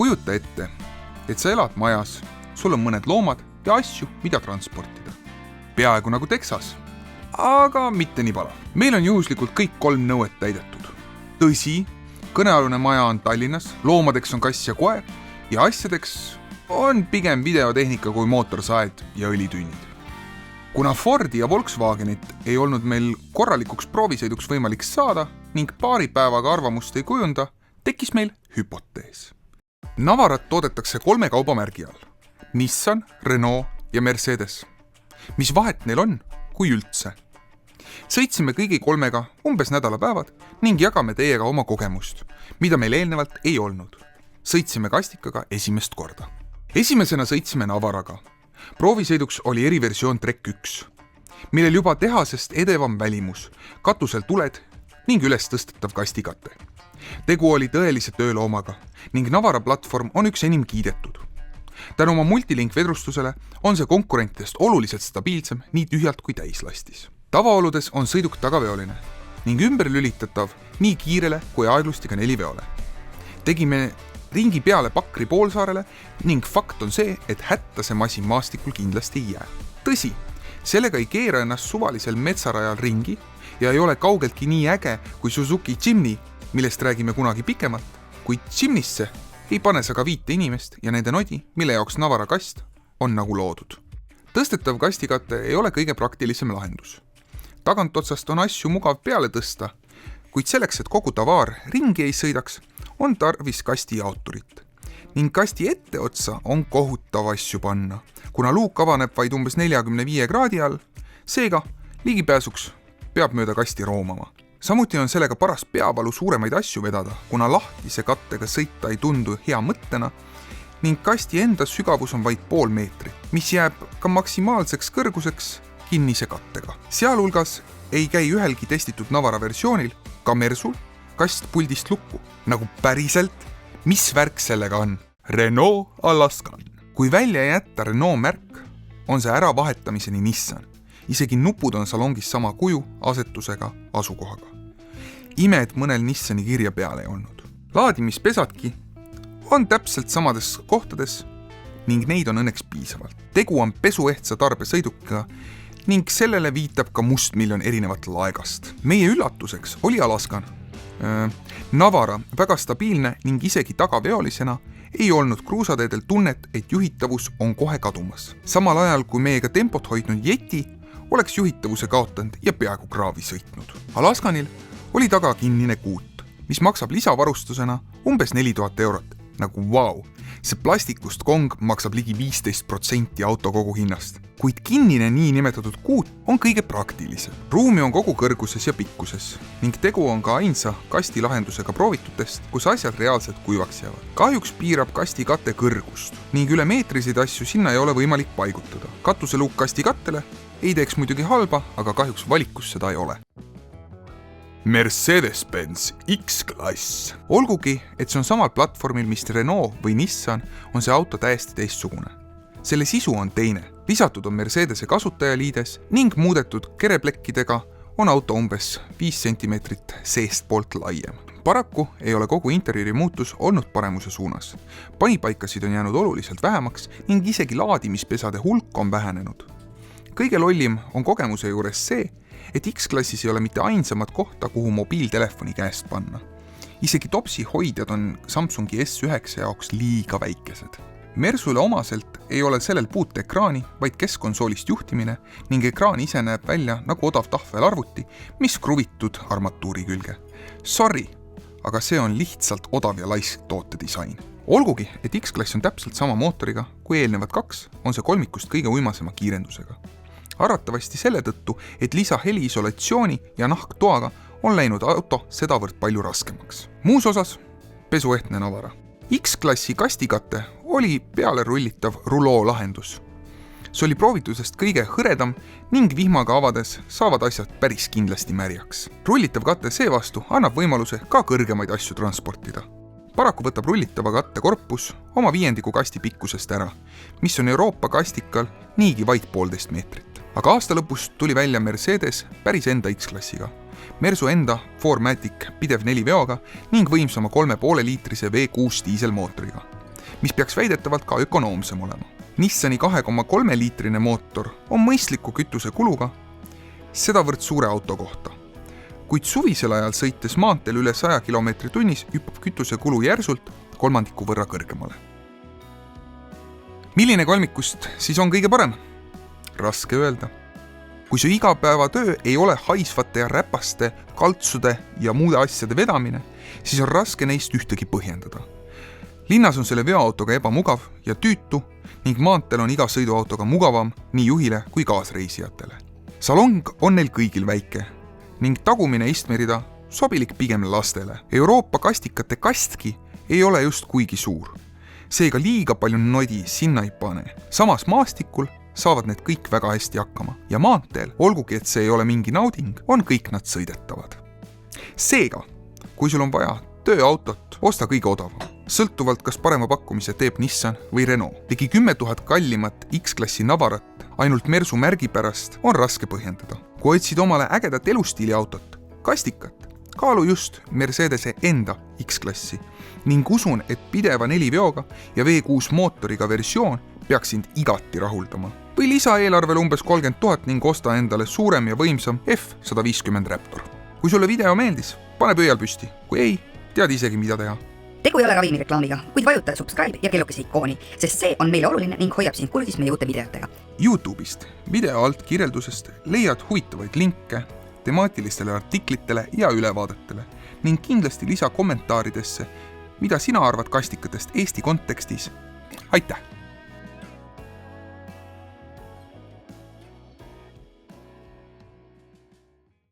Kujuta ette, et sa elad majas, sul on mõned loomad ja asju, mida transportida. Peaaegu nagu Texas, aga mitte nii pala. Meil on juhuslikult kõik 3 nõuet täidetud. Tõsi, kõnealune maja on Tallinnas, loomadeks on kass ja koer ja asjadeks on pigem videotehnika kui mootorsaed ja õlitünnid. Kuna Fordi ja Volkswagenit ei olnud meil korralikuks proovisõiduks võimalik saada ning paari päevaga arvamust ei kujunda, tekkis meil hüpotees. Navarat toodetakse 3 kaubamärgi all. Nissan, Renault ja Mercedes. Mis vahet neil on, kui üldse? Sõitsime kõigi 3 umbes nädalapäevad ning jagame teiega oma kogemust, mida meil eelnevalt ei olnud. Sõitsime kastikaga esimest korda. Esimesena sõitsime Navaraga. Proovisõiduks oli eriversioon Trek 1, millel juba tehasest edevam välimus, katusel tuled ning üles tõstetav kastikate. Tegu oli tõelise tööloomaga ning Navara platvorm on üks enim kiidetud. Tänu oma multilink vedrustusele on see konkurentidest oluliselt stabiilsem nii tühjalt kui täislastis. Tavaoludes on sõiduk tagaveoline ning ümber lülitatav nii kiirele kui aeglustiga 4-veole. Tegime ringi peale Pakri poolsaarele ning fakt on see, et hätta see masin maastikul kindlasti ei jää. Tõsi, sellega ei keera ennast suvalisel metsarajal ringi ja ei ole kaugeltki nii äge kui Suzuki Jimny, millest räägime kunagi pikemalt, kuid Jimnysse ei pane sa ka 5 inimest ja nende nodi, mille jaoks Navara kast on nagu loodud. Tõstetav kastikate ei ole kõige praktilisem lahendus. Tagantotsast on asju mugav peale tõsta, kuid selleks, et kogu tavaar ringi ei sõidaks, on tarvis kasti jaoturit. Ning kasti etteotsa on kohutav asju panna, kuna luuk avaneb vaid umbes 45 kraadi all, seega ligipääsuks peab mööda kasti roomama. Samuti on sellega paras peavalu suuremaid asju vedada, kuna lahtise kattega sõita ei tundu hea mõttena ning kasti enda sügavus on vaid 0,5 meetrit, mis jääb ka maksimaalseks kõrguseks kinnise kattega. Sealhulgas ei käi ühelgi testitud Navara versioonil, ka Mersul, kast puldist lukku. Nagu päriselt, mis värk sellega on? Renault Alaskan. Kui välja jätta Renault märk, on see ära vahetamiseni Nissan. Isegi nupud on salongis sama kuju, asetusega, asukohaga. Ime, et mõnel Nissani kirja peale ei olnud. Laadimispesadki on täpselt samades kohtades ning neid on õnneks piisavalt. Tegu on pesuehtsa tarbesõidukiga ning sellele viitab ka mustmiljon erinevat laegast. Meie üllatuseks oli Alaskan. Navara väga stabiilne ning isegi tagaveolisena ei olnud kruusateedel tunnet, et juhitavus on kohe kadumas. Samal ajal kui meiega tempot hoidnud Yeti oleks juhitavuse kaotanud ja peaaegu kraavi sõitnud. Alaskanil oli taga kinnine kuut, mis maksab lisavarustusena umbes 4000 eurot. Nagu vau, see plastikust kong maksab ligi 15% auto kogu hinnast. Kuid kinnine nii nimetatud kuut on kõige praktilisem. Ruumi on kogu kõrguses ja pikkuses ning tegu on ka ainsa kasti lahendusega proovitutest, kus asjad reaalselt kuivaks jäävad. Kahjuks piirab kasti kate kõrgust ning üle meetriseid asju sinna ei ole võimalik paigutada. Katuseluuk kasti kattele ei teeks muidugi halba, aga kahjuks valikus seda ei ole. Mercedes-Benz X-klass. Olgugi, et see on samal platvormil, mis Renault või Nissan, on see auto täiesti teistsugune. Selle sisu on teine. Lisatud on Mercedese kasutajaliides ning muudetud kereplekkidega on auto umbes 5 cm seestpoolt laiem. Paraku ei ole kogu interjööri muutus olnud paremuse suunas. Panipaikasid on jäänud oluliselt vähemaks ning isegi laadimispesade hulk on vähenenud. Kõige lollim on kogemuse juures see, et X-klassis ei ole mitte ainsamat kohta, kuhu mobiiltelefoni käest panna. Isegi topsi hoidjad on Samsungi S9 jaoks liiga väikesed. Mersule omaselt ei ole sellel puuteekraani, vaid keskkonsoolist juhtimine ning ekraan ise näeb välja nagu odav tahvelarvuti, mis kruvitud armatuuri külge. Sorry, aga see on lihtsalt odav ja laisk tootedisain. Olgugi, et X-klass on täpselt sama mootoriga kui eelnevad 2, on see kolmikust kõige uimasema kiirendusega. Arvatavasti selle tõttu, et lisa heliisolatsiooni ja nahktoaga on läinud auto sedavõrd palju raskemaks. Muus osas pesuehtne Navara. X-klassi kastikate oli peale rullitav ruloo lahendus. See oli proovitusest kõige hõredam ning vihmaga avades saavad asjad päris kindlasti märjaks. Rullitav katte seevastu annab võimaluse ka kõrgemaid asju transportida. Paraku võtab rullitava katte korpus oma 5 kasti pikkusest ära, mis on Euroopa kastikal niigi vaid 1,5 meetrit. Aga aasta lõpus tuli välja Mercedes päris enda X-klassiga. Mersu enda 4MATIC pidev 4-veoga ning võimsama 3,5 liitrise V6 diiselmootoriga. mis peaks väidetavalt ka ökonoomsem olema. Nissani 2,3 liitrine mootor on mõistliku kütuse kuluga sedavõrd suure auto kohta. Kuid suvisel ajal sõites maanteel üle 100 km tunnis hüppab kütuse kulu järsult 1/3 võrra kõrgemale. Milline kolmikust siis on kõige parem? Raske öelda. Kui su igapäevatöö ei ole haisvate ja räpaste, kaltsude ja muude asjade vedamine, siis on raske neist ühtegi põhjendada. Linnas on selle veoautoga ebamugav ja tüütu ning maanteel on iga sõiduautoga mugavam nii juhile kui kaasreisijatele. Salong on neil kõigil väike ning tagumine istmerida sobilik pigem lastele. Euroopa kastikate kastki ei ole just kuigi suur. Seega liiga palju nodi sinna ei pane. Samas maastikul saavad need kõik väga hästi hakkama ja maanteel, olgugi et see ei ole mingi nauding, on kõik nad sõidetavad. Seega, kui sul on vaja tööautot, osta kõige odavam. Sõltuvalt kas parema pakkumise teeb Nissan või Renault. Ligi 10 000 kallimat X-klassi navarat ainult Mersu märgi pärast on raske põhjendada. Kui otsid omale ägedat elustiili autot, kastikat, kaalu just Mercedese enda X-klassi ning usun, et pideva 4-veoga ja V6 mootoriga versioon peaks sind igati rahuldama. Või lisaeelarvel umbes 30 000 ning osta endale suurem ja võimsam F150 Raptor. Kui sulle video meeldis, pane pöial püsti. Kui ei, tead isegi mida teha. Tegu ei ole ravimireklaamiga, kuid vajuta subscribe ja kellukese ikooni, sest see on meile oluline ning hoiab sind kursis meie uute videotega. YouTube'ist video alt kirjeldusest leiad huvitavaid linke temaatilistele artiklitele ja ülevaadetele ning kindlasti lisa kommentaaridesse, mida sina arvad kastikatest Eesti kontekstis. Aitäh!